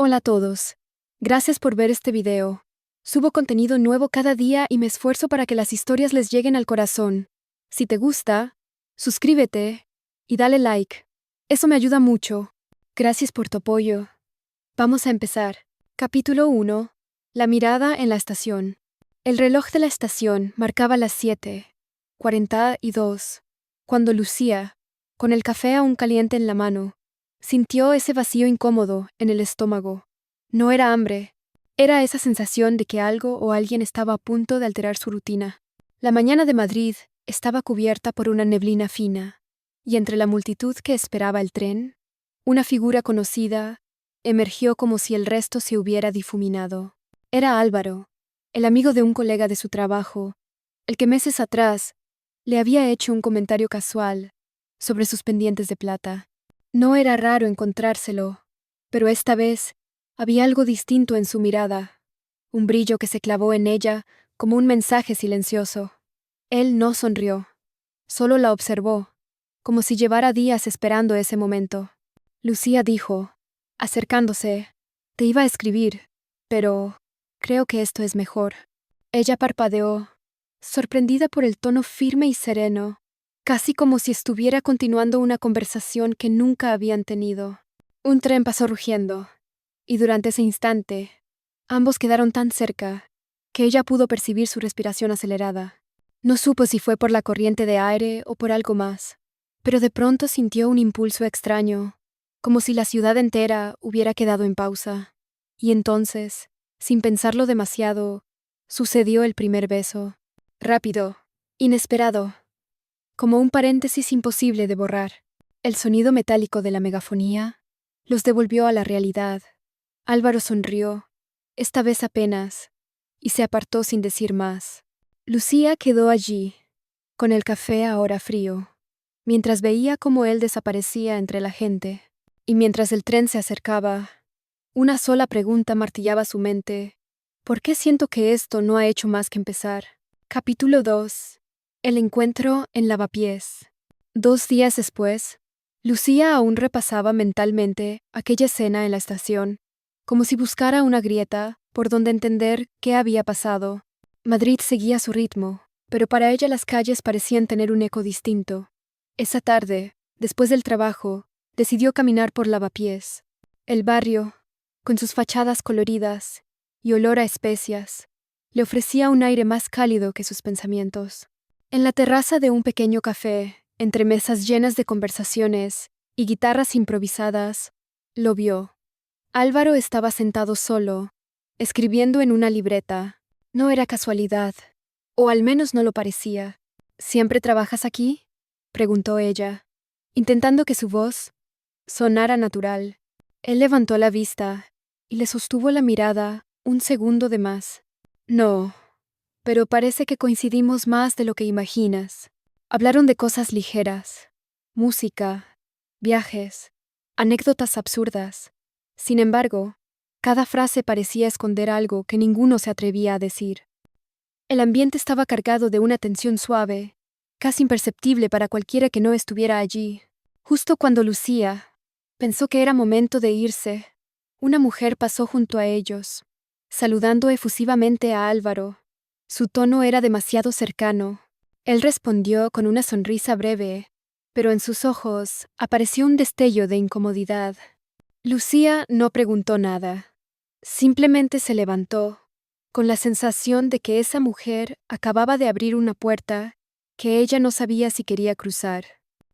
Hola a todos. Gracias por ver este video. Subo contenido nuevo cada día y me esfuerzo para que las historias les lleguen al corazón. Si te gusta, suscríbete y dale like. Eso me ayuda mucho. Gracias por tu apoyo. Vamos a empezar. Capítulo 1. La mirada en la estación. El reloj de la estación marcaba las 7:42, cuando Lucía, con el café aún caliente en la mano, sintió ese vacío incómodo en el estómago. No era hambre, era esa sensación de que algo o alguien estaba a punto de alterar su rutina. La mañana de Madrid estaba cubierta por una neblina fina, y entre la multitud que esperaba el tren, una figura conocida emergió como si el resto se hubiera difuminado. Era Álvaro, el amigo de un colega de su trabajo, el que meses atrás le había hecho un comentario casual sobre sus pendientes de plata. No era raro encontrárselo, pero esta vez había algo distinto en su mirada, un brillo que se clavó en ella como un mensaje silencioso. Él no sonrió, solo la observó, como si llevara días esperando ese momento. Lucía dijo, acercándose, te iba a escribir, pero creo que esto es mejor. Ella parpadeó, sorprendida por el tono firme y sereno, casi como si estuviera continuando una conversación que nunca habían tenido. Un tren pasó rugiendo, y durante ese instante, ambos quedaron tan cerca que ella pudo percibir su respiración acelerada. No supo si fue por la corriente de aire o por algo más, pero de pronto sintió un impulso extraño, como si la ciudad entera hubiera quedado en pausa. Y entonces, sin pensarlo demasiado, sucedió el primer beso. Rápido, inesperado, como un paréntesis imposible de borrar. El sonido metálico de la megafonía los devolvió a la realidad. Álvaro sonrió, esta vez apenas, y se apartó sin decir más. Lucía quedó allí, con el café ahora frío, mientras veía cómo él desaparecía entre la gente, y mientras el tren se acercaba, una sola pregunta martillaba su mente. ¿Por qué siento que esto no ha hecho más que empezar? Capítulo 2. El encuentro en Lavapiés. 2 días después, Lucía aún repasaba mentalmente aquella escena en la estación, como si buscara una grieta por donde entender qué había pasado. Madrid seguía su ritmo, pero para ella las calles parecían tener un eco distinto. Esa tarde, después del trabajo, decidió caminar por Lavapiés. El barrio, con sus fachadas coloridas y olor a especias, le ofrecía un aire más cálido que sus pensamientos. En la terraza de un pequeño café, entre mesas llenas de conversaciones y guitarras improvisadas, lo vio. Álvaro estaba sentado solo, escribiendo en una libreta. No era casualidad, o al menos no lo parecía. ¿Siempre trabajas aquí?, preguntó ella, intentando que su voz sonara natural. Él levantó la vista y le sostuvo la mirada un segundo de más. No, pero parece que coincidimos más de lo que imaginas. Hablaron de cosas ligeras, música, viajes, anécdotas absurdas. Sin embargo, cada frase parecía esconder algo que ninguno se atrevía a decir. El ambiente estaba cargado de una tensión suave, casi imperceptible para cualquiera que no estuviera allí. Justo cuando Lucía pensó que era momento de irse, una mujer pasó junto a ellos, saludando efusivamente a Álvaro. Su tono era demasiado cercano. Él respondió con una sonrisa breve, pero en sus ojos apareció un destello de incomodidad. Lucía no preguntó nada. Simplemente se levantó, con la sensación de que esa mujer acababa de abrir una puerta que ella no sabía si quería cruzar.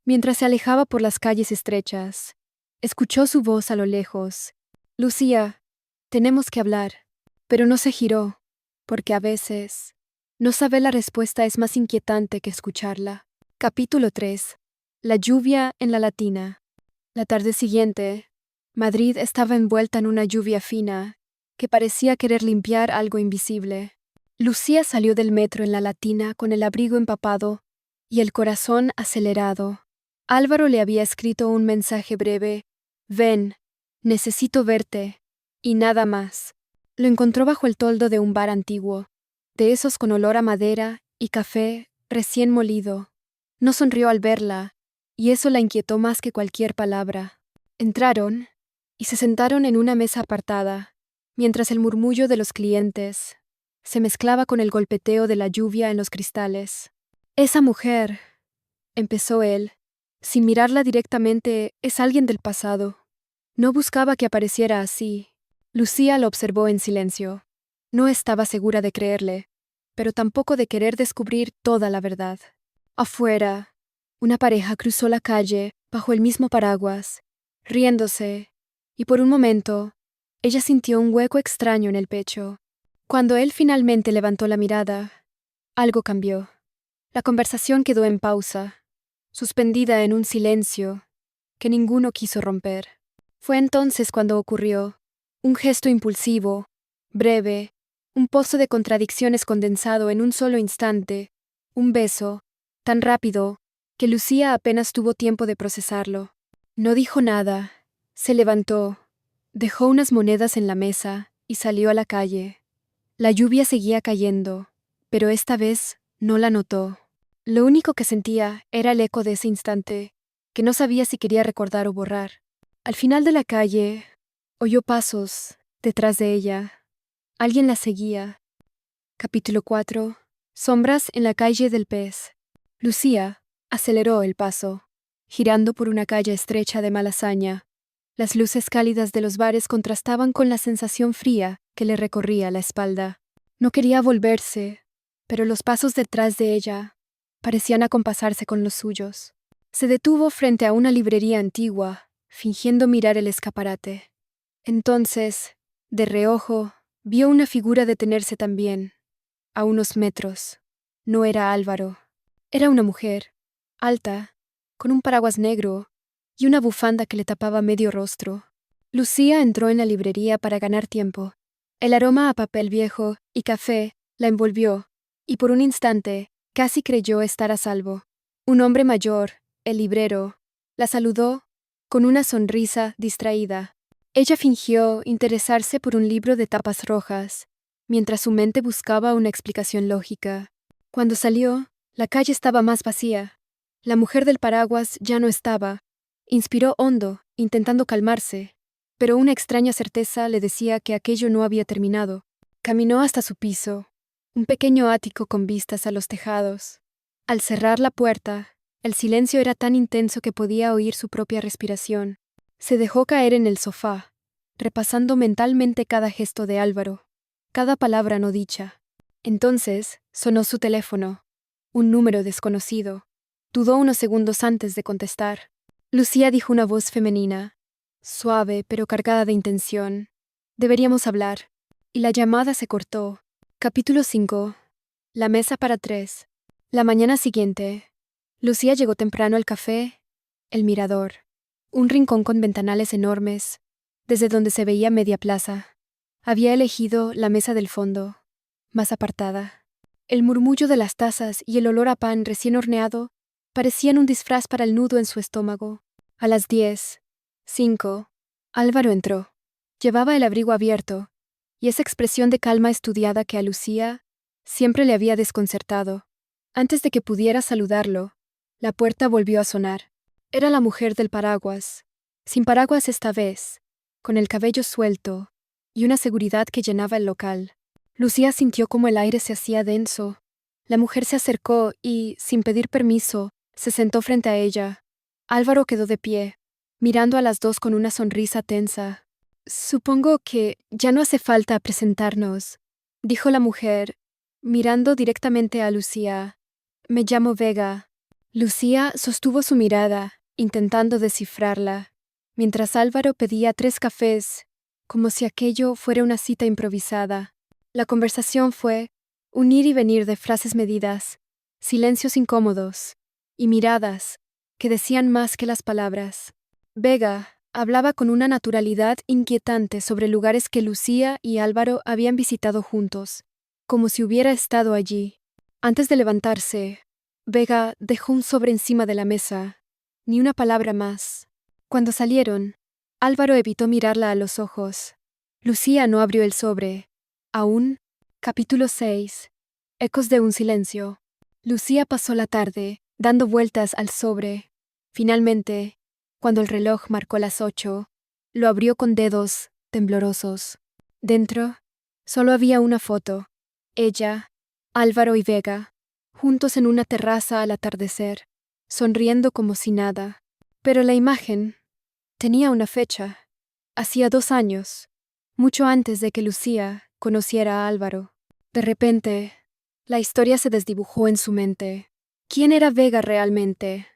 Mientras se alejaba por las calles estrechas, escuchó su voz a lo lejos. Lucía, tenemos que hablar. Pero no se giró, porque a veces no saber la respuesta es más inquietante que escucharla. Capítulo 3. La lluvia en la Latina. La tarde siguiente, Madrid estaba envuelta en una lluvia fina que parecía querer limpiar algo invisible. Lucía salió del metro en la Latina con el abrigo empapado y el corazón acelerado. Álvaro le había escrito un mensaje breve: «Ven, necesito verte», y nada más. Lo encontró bajo el toldo de un bar antiguo, de esos con olor a madera y café recién molido. No sonrió al verla, y eso la inquietó más que cualquier palabra. Entraron, y se sentaron en una mesa apartada, mientras el murmullo de los clientes se mezclaba con el golpeteo de la lluvia en los cristales. Esa mujer, empezó él, sin mirarla directamente, es alguien del pasado. No buscaba que apareciera así. Lucía lo observó en silencio. No estaba segura de creerle, pero tampoco de querer descubrir toda la verdad. Afuera, una pareja cruzó la calle bajo el mismo paraguas, riéndose, y por un momento, ella sintió un hueco extraño en el pecho. Cuando él finalmente levantó la mirada, algo cambió. La conversación quedó en pausa, suspendida en un silencio que ninguno quiso romper. Fue entonces cuando ocurrió un gesto impulsivo, breve, un pozo de contradicciones condensado en un solo instante, un beso, tan rápido, que Lucía apenas tuvo tiempo de procesarlo. No dijo nada, se levantó, dejó unas monedas en la mesa y salió a la calle. La lluvia seguía cayendo, pero esta vez no la notó. Lo único que sentía era el eco de ese instante, que no sabía si quería recordar o borrar. Al final de la calle, oyó pasos detrás de ella. Alguien la seguía. Capítulo 4. Sombras en la calle del pez. Lucía aceleró el paso, girando por una calle estrecha de Malasaña. Las luces cálidas de los bares contrastaban con la sensación fría que le recorría la espalda. No quería volverse, pero los pasos detrás de ella parecían acompasarse con los suyos. Se detuvo frente a una librería antigua, fingiendo mirar el escaparate. Entonces, de reojo, vio una figura detenerse también, a unos metros. No era Álvaro. Era una mujer, alta, con un paraguas negro y una bufanda que le tapaba medio rostro. Lucía entró en la librería para ganar tiempo. El aroma a papel viejo y café la envolvió, y por un instante casi creyó estar a salvo. Un hombre mayor, el librero, la saludó con una sonrisa distraída. Ella fingió interesarse por un libro de tapas rojas, mientras su mente buscaba una explicación lógica. Cuando salió, la calle estaba más vacía. La mujer del paraguas ya no estaba. Inspiró hondo, intentando calmarse, pero una extraña certeza le decía que aquello no había terminado. Caminó hasta su piso, un pequeño ático con vistas a los tejados. Al cerrar la puerta, el silencio era tan intenso que podía oír su propia respiración. Se dejó caer en el sofá, repasando mentalmente cada gesto de Álvaro, cada palabra no dicha. Entonces sonó su teléfono, un número desconocido. Dudó unos segundos antes de contestar. Lucía dijo una voz femenina, suave pero cargada de intención. Deberíamos hablar. Y la llamada se cortó. Capítulo 5. La mesa para 3. La mañana siguiente, Lucía llegó temprano al café El Mirador, un rincón con ventanales enormes, desde donde se veía media plaza. Había elegido la mesa del fondo, más apartada. El murmullo de las tazas y el olor a pan recién horneado parecían un disfraz para el nudo en su estómago. A las 10:05, Álvaro entró. Llevaba el abrigo abierto, y esa expresión de calma estudiada que a Lucía siempre le había desconcertado. Antes de que pudiera saludarlo, la puerta volvió a sonar. Era la mujer del paraguas, sin paraguas esta vez, con el cabello suelto y una seguridad que llenaba el local. Lucía sintió como el aire se hacía denso. La mujer se acercó y, sin pedir permiso, se sentó frente a ella. Álvaro quedó de pie, mirando a las dos con una sonrisa tensa. «Supongo que ya no hace falta presentarnos», dijo la mujer, mirando directamente a Lucía. «Me llamo Vega». Lucía sostuvo su mirada, intentando descifrarla, mientras Álvaro pedía 3 cafés, como si aquello fuera una cita improvisada. La conversación fue un ir y venir de frases medidas, silencios incómodos y miradas que decían más que las palabras. Vega hablaba con una naturalidad inquietante sobre lugares que Lucía y Álvaro habían visitado juntos, como si hubiera estado allí. Antes de levantarse, Vega dejó un sobre encima de la mesa. Ni una palabra más. Cuando salieron, Álvaro evitó mirarla a los ojos. Lucía no abrió el sobre. Aún. Capítulo 6. Ecos de un silencio. Lucía pasó la tarde, dando vueltas al sobre. Finalmente, cuando el reloj marcó las 8, Lo abrió con dedos temblorosos. Dentro, solo había una foto. Ella, Álvaro y Vega, juntos en una terraza al atardecer, sonriendo como si nada. Pero la imagen tenía una fecha. Hacía 2 años, mucho antes de que Lucía conociera a Álvaro. De repente, la historia se desdibujó en su mente. ¿Quién era Vega realmente?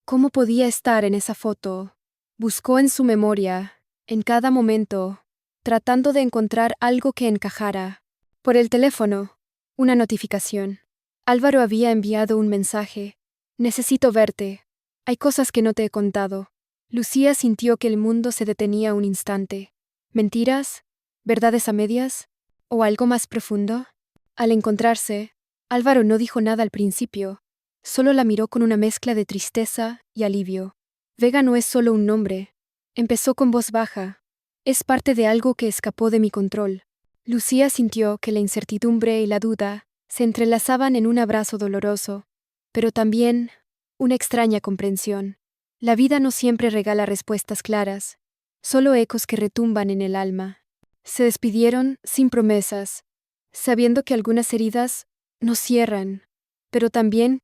¿Cómo podía estar en esa foto? Buscó en su memoria, en cada momento, tratando de encontrar algo que encajara. Por el teléfono, una notificación. Álvaro había enviado un mensaje. Necesito verte. Hay cosas que no te he contado. Lucía sintió que el mundo se detenía un instante. ¿Mentiras? ¿Verdades a medias? ¿O algo más profundo? Al encontrarse, Álvaro no dijo nada al principio. Solo la miró con una mezcla de tristeza y alivio. Vega no es solo un nombre. Empezó con voz baja. Es parte de algo que escapó de mi control. Lucía sintió que la incertidumbre y la duda se entrelazaban en un abrazo doloroso, pero también una extraña comprensión. La vida no siempre regala respuestas claras, solo ecos que retumban en el alma. Se despidieron sin promesas, sabiendo que algunas heridas no cierran, pero también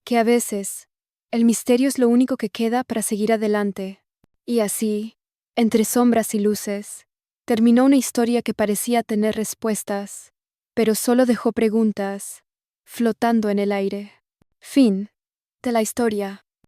que a veces el misterio es lo único que queda para seguir adelante. Y así, entre sombras y luces, terminó una historia que parecía tener respuestas, pero solo dejó preguntas flotando en el aire. Fin de la historia.